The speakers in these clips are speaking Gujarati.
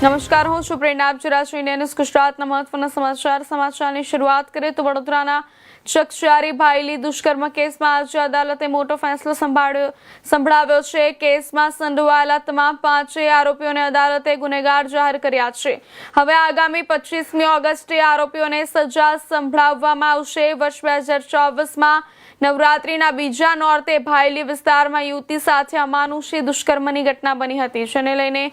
નમસ્કાર, હું છું પ્રેરણા. આપ જોઈ રહ્યા છો ઇન્ડિયા ન્યૂઝ ગુજરાતના મહત્વના સમાચારની શરૂઆત કરીએ તો વડોદરાના ચકચારી ભાઈલી દુષ્કર્મ કેસમાં આજે અદાલતે મોટો ફેસલો સંભળાવ્યો છે. કેસમાં સંડોવાયેલા તમામ 5 આરોપીઓને અદાલતે ગુનેગાર જાહેર કર્યા છે. હવે આગામી 25મી ઓગસ્ટે આરોપીઓને સજા સંભળાવવામાં આવશે. વર્ષ 2024માં નવરાત્રીના બીજા નોરતે ભાઈલી વિસ્તારમાં યુવતી સાથે અમાનુષી દુષ્કર્મની ઘટના બની હતી, જેને લઈને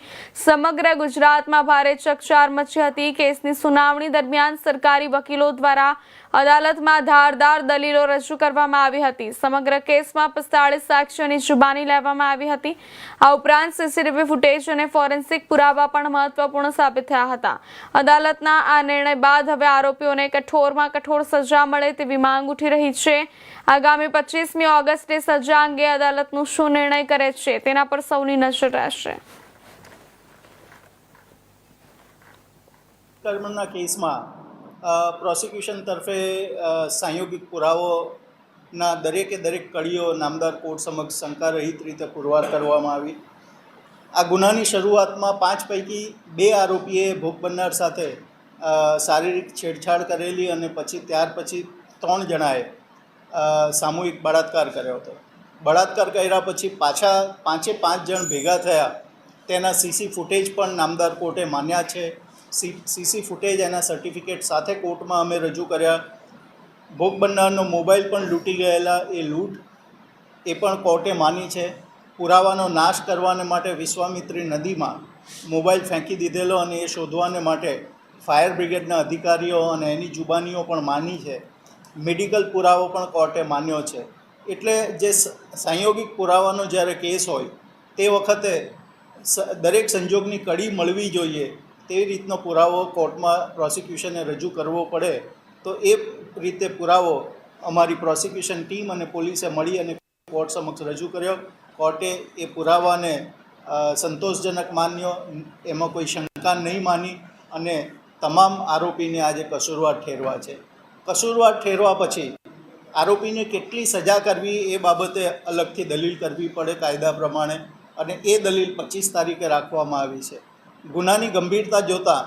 સમગ્ર ગુજરાતમાં ભારે ચકચાર મચી હતી. કેસની સુનાવણી દરમિયાન સરકારી વકીલો દ્વારા અદાલતમાં ધારદાર દલીલો રજૂ કરવામાં આવી હતી. સમગ્ર કેસમાં 45 સાક્ષીઓની જુબાની લેવામાં આવી હતી. આ ઉપરાંત સીસીટીવી ફૂટેજ અને ફોરેન્સિક પુરાવા પણ મહત્વપૂર્ણ સાબિત થયા હતા. અદાલતના આ નિર્ણય બાદ હવે આરોપીઓને કઠોરમાં કઠોર સજા મળે તેવી માંગ ઉઠી રહી છે. આગામી 25મી ઓગસ્ટે સજા અંગે અદાલતનું શું નિર્ણય કરે છે તેના પર સૌની નજર રહેશે. કર્મના કેસમાં પ્રોસિક્યુશન તરફે સંયોગિક પુરાવોના દરેક કડીઓ નામદાર કોર્ટ સમક્ષ શંકારહિત રીતે પુરવાર કરવામાં આવી. આ ગુનાની શરૂઆતમાં 5 પૈકી 2 આરોપીએ ભોગ બનનાર સાથે શારીરિક છેડછાડ કરેલી અને ત્યાર પછી 3 જણાએ સામૂહિક બળાત્કાર કર્યો હતો. બળાત્કાર કર્યા પછી પાછા 5 જણ ભેગા થયા તેના સીસી ફૂટેજ પણ નામદાર કોર્ટે માન્યા છે. સીસી ફૂટેજ એના સર્ટિફિકેટ સાથે કોર્ટમાં અમે રજૂ કર્યા. ભોગ બનનારનો મોબાઈલ પણ લૂંટી ગયેલા એ લૂંટ એ પણ કોર્ટે માની છે. પુરાવાનો નાશ કરવાને માટે વિશ્વામિત્રી નદીમાં મોબાઈલ ફેંકી દીધેલો અને એ શોધવાને માટે ફાયર બ્રિગેડના અધિકારીઓ અને એની જુબાનીઓ પણ માની છે. મેડિકલ પુરાવો પણ કોર્ટે માન્યો છે. એટલે જે સંયોગિક પુરાવાનો જ્યારે કેસ હોય તે વખતે દરેક સંજોગની કડી મળવી જોઈએ તેવી રીતનો પુરાવો કોર્ટમાં પ્રોસિક્યુશને રજૂ કરવો પડે. તો એ રીતે પુરાવો અમારી પ્રોસિક્યુશન ટીમ અને પોલીસે મળી અને કોર્ટ સમક્ષ રજૂ કર્યો. કોર્ટે એ પુરાવાને સંતોષજનક માન્યો, એમાં કોઈ શંકા નહીં માની અને તમામ આરોપીને આજે કસૂરવાર ઠેરવા છે. કસૂરવાર ઠેરવા પછી આરોપીને કેટલી સજા કરવી એ બાબતે અલગથી દલીલ કરવી પડે કાયદા પ્રમાણે, અને એ દલીલ 25 તારીખે રાખવામાં આવી છે. ગુનાની ગંભીરતા જોતાં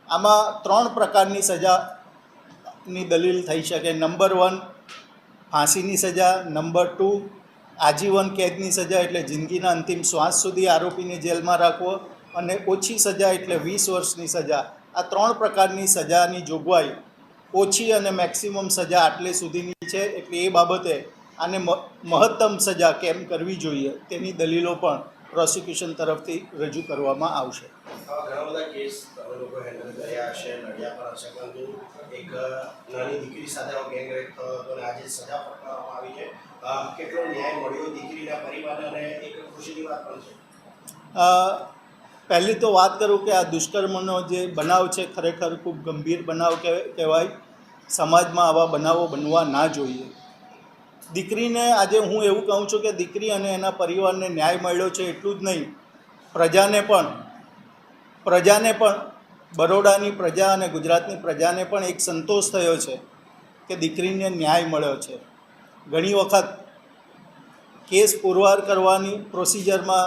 આમાં 3 પ્રકારની સજાની દલીલ થઈ શકે. નંબર 1 ફાંસીની સજા, નંબર 2 આજીવન કેદની સજા એટલે જિંદગીના અંતિમ શ્વાસ સુધી આરોપીને જેલમાં રાખવો, અને ઓછી સજા એટલે 20 વર્ષની સજા. આ 3 પ્રકારની સજાની જોગવાઈ ઓછી અને મેક્સિમમ સજા આટલે સુધીની છે. એટલે એ બાબતે આને મહત્તમ સજા કેમ કરવી જોઈએ તેની દલીલો પણ પ્રોસિક્યુશન તરફથી રજૂ કરવામાં આવશે. ઘણા બધા કેસ તમે લોકો હેન્ડલ કર્યા હશે. નડિયાદ પર હશે, પરંતુ એક નાની દીકરી સાથે ગેંગરેપ થયો હતો અને આજે સજા ફટકારવામાં આવી છે. કેટલો ન્યાય મળ્યો દીકરીના પરિવારને અને એક ખુશીની વાત પણ છે. પહેલી તો વાત કરું કે આ દુષ્કર્મનો જે બનાવ છે ખરેખર ખૂબ ગંભીર બનાવ કહેવાય. સમાજમાં આવા બનાવો બનવા ના જોઈએ. દીકરીને આજે હું એવું કહું છું કે દીકરી અને એના પરિવારને ન્યાય મળ્યો છે એટલું જ નહીં, પ્રજાને પણ બરોડાની પ્રજા અને ગુજરાતની પ્રજાને પણ એક સંતોષ થયો છે કે દીકરીને ન્યાય મળ્યો છે. ઘણી વખત કેસ પુરવાર કરવાની પ્રોસિજરમાં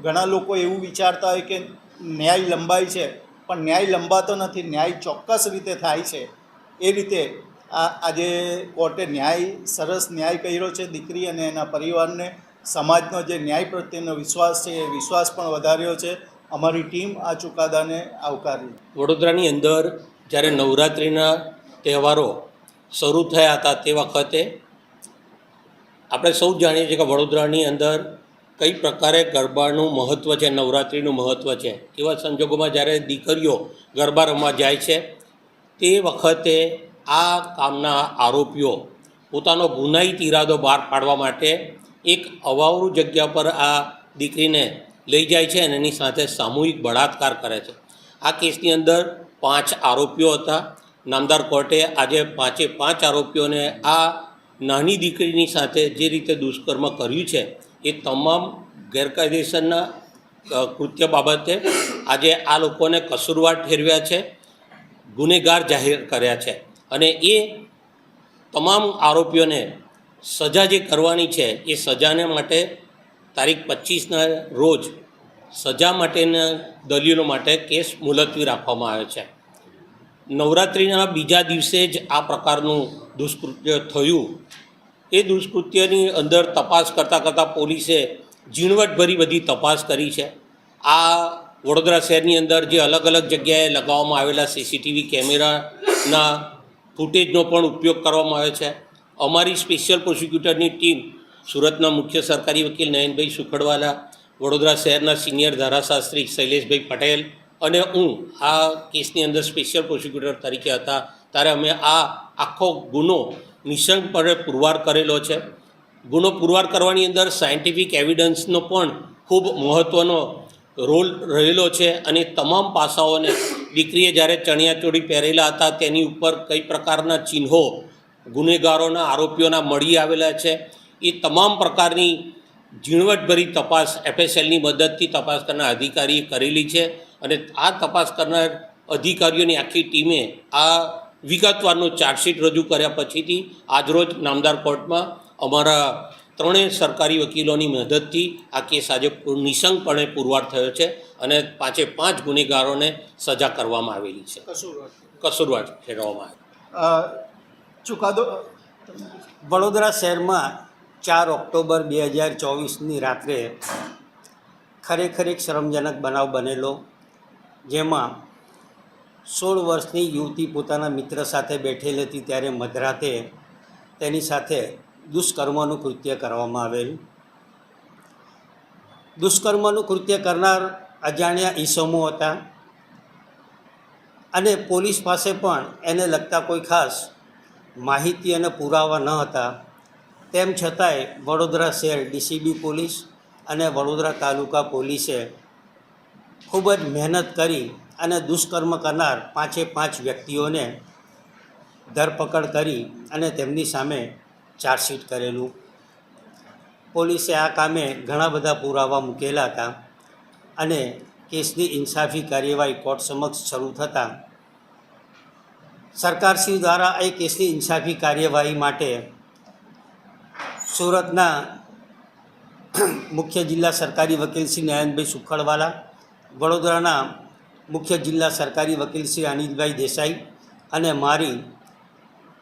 ઘણા લોકો એવું વિચારતા હોય કે ન્યાય લંબાય છે, પણ ન્યાય લંબાતો નથી, ન્યાય ચોક્કસ રીતે થાય છે. એ રીતે આજે કોર્ટે સરસ ન્યાય કર્યો છે. દીકરી અને એના પરિવારને સમાજનો જે ન્યાય પ્રત્યેનો વિશ્વાસ છે એ વિશ્વાસ પણ વધાર્યો છે. અમારી ટીમ આ ચુકાદાને આવકારી. વડોદરાની અંદર જ્યારે નવરાત્રિના તહેવારો શરૂ થયા હતા તે વખતે આપણે સૌ જાણીએ છીએ કે વડોદરાની અંદર કઈ પ્રકારે ગરબાનું મહત્ત્વ છે, નવરાત્રિનું મહત્ત્વ છે. એવા સંજોગોમાં જ્યારે દીકરીઓ ગરબા રમવા જાય છે તે વખતે આ કામના આરોપીઓ પોતાનો ગુનાહિત ઈરાદો બહાર પાડવા માટે એક અવાવરૂ જગ્યા પર આ દીકરીને લઈ જાય છે અને એની સાથે સામૂહિક બળાત્કાર કરે છે. આ કેસની અંદર 5 આરોપીઓ હતા. નામદાર કોર્ટે આજે 5 આરોપીઓને આ નાની દીકરીની સાથે જે રીતે દુષ્કર્મ કર્યું છે એ તમામ ગેરકાયદેસરના કૃત્ય બાબતે આજે આ લોકોને કસૂરવાર ઠેરવ્યા છે, ગુનેગાર જાહેર કર્યા છે. અને એ તમામ આરોપીઓને સજા જે કરવાની છે એ સજાને માટે તારીખ 25ના રોજ સજા માટેના દલીલો માટે કેસ મુલતવી રાખવામાં આવ્યો છે. નવરાત્રિના બીજા દિવસે જ આ પ્રકારનું દુષ્કૃત્ય થયું. એ દુષ્કૃત્યની અંદર તપાસ કરતાં પોલીસે ઝીણવટભરી બધી તપાસ કરી છે. આ વડોદરા શહેરની અંદર જે અલગ અલગ જગ્યાએ લગાવવામાં આવેલા સીસીટીવી કેમેરાના ફૂટેજનો પણ ઉપયોગ કરવામાં આવ્યો છે. અમારી સ્પેશિયલ પ્રોસિક્યુટરની ટીમ સુરતના મુખ્ય સરકારી વકીલ નયનભાઈ સુખડવાલા, વડોદરા શહેરના સિનિયર ધારાશાસ્ત્રી શૈલેષભાઈ પટેલ અને હું આ કેસની અંદર સ્પેશિયલ પ્રોસિક્યુટર તરીકે હતા ત્યારે અમે આ આખો ગુનો નિઃશંકપણે પુરવાર કરેલો છે. ગુનો પુરવાર કરવાની અંદર સાયન્ટિફિક એવિડન્સનો પણ ખૂબ મહત્ત્વનો રોલ રહેલો છે અને તમામ પાસાઓને દીકરીએ જ્યારે ચણિયાચોળી પહેરેલા હતા તેની ઉપર કઈ પ્રકારના ચિહ્નો ગુનેગારોના આરોપીઓના મળી આવેલા છે એ તમામ પ્રકારની ઝીણવટભરી તપાસ FSLની મદદથી તપાસ કરનાર અધિકારીએ કરેલી છે અને આ તપાસ કરનાર અધિકારીઓની આખી ટીમે આ વિગતવારનો ચાર્જશીટ રજૂ કર્યા પછીથી આજરોજ નામદાર કોર્ટમાં અમારા ત્રણેય સરકારી વકીલોની મદદથી આ કેસ આજે નિઃશંકપણે પુરવાર થયો છે અને 5 ગુનેગારોને સજા કરવામાં આવેલી છે, કસૂરવાર ઠેરવવામાં આવે. ચુકાદો વડોદરા શહેરમાં 4 ઓક્ટોબર 2024ની રાત્રે ખરેખર એક શરમજનક બનાવ બનેલો, જેમાં 16 વર્ષની યુવતી પોતાના મિત્ર સાથે બેઠેલી હતી ત્યારે મધરાતે તેની સાથે દુષ્કર્મનું કૃત્ય કરવામાં આવેલ. દુષ્કર્મનું કૃત્ય કરનાર અજાણ્યા ઈસમો હતા અને પોલીસ પાસે પણ એને લગતા કોઈ ખાસ માહિતી અને પુરાવા ન હતા. તેમ છતાંય વડોદરા શહેર DCB પોલીસ અને વડોદરા તાલુકા પોલીસે ખૂબ જ મહેનત કરી અને દુષ્કર્મ કરનાર 5 વ્યક્તિઓને ધરપકડ કરી અને તેમની સામે ચાર્જશીટ કરેલું. પોલીસે આ કામે ઘણા બધા પુરાવા મૂકેલા હતા અને કેસની ઇન્સાફી કાર્યવાહી કોર્ટ સમક્ષ શરૂ થતાં સરકારશ્રી દ્વારા એ કેસની ઇન્સાફી કાર્યવાહી માટે સુરતના મુખ્ય જિલ્લા સરકારી વકીલ શ્રી નયનભાઈ સુખડવાલા, વડોદરાના મુખ્ય જિલ્લા સરકારી વકીલ શ્રી અનિલભાઈ દેસાઈ અને મારી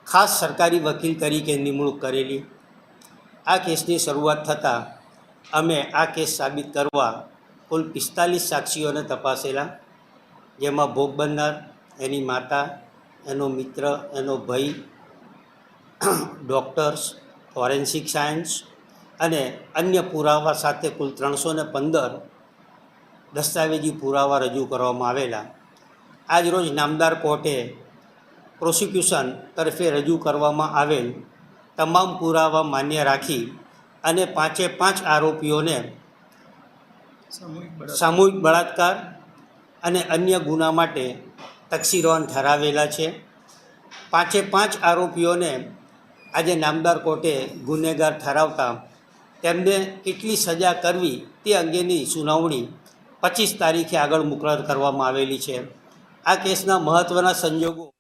ખાસ સરકારી વકીલ તરીકે નિમણૂક કરેલી. આ કેસની શરૂઆત થતાં અમે આ કેસ સાબિત કરવા કુલ 45 સાક્ષીઓને તપાસેલા, જેમાં ભોગ બનનાર, એની માતા, એનો મિત્ર, એનો ભાઈ, ડૉક્ટર્સ, ફોરેન્સિક સાયન્સ અને અન્ય પુરાવા સાથે કુલ 315 દસ્તાવેજી પુરાવા રજૂ કરવામાં આવેલા. આજરોજ નામદાર કોર્ટે પ્રોસિક્યુશન તરફે રજૂ કરવામાં આવેલ તમામ પુરાવા માન્ય રાખી અને 5 આરોપીઓને સામૂહિક બળાત્કાર અને અન્ય ગુના માટે તકસીરવાન ઠરાવેલા છે. 5 આરોપીઓને આજે નામદાર કોર્ટે ગુનેગાર ઠરાવતા તેમને કેટલી સજા કરવી તે અંગેની સુનાવણી 25 તારીખે આગળ મુકરર કરવામાં આવેલી છે. આ કેસના મહત્ત્વના સંજોગો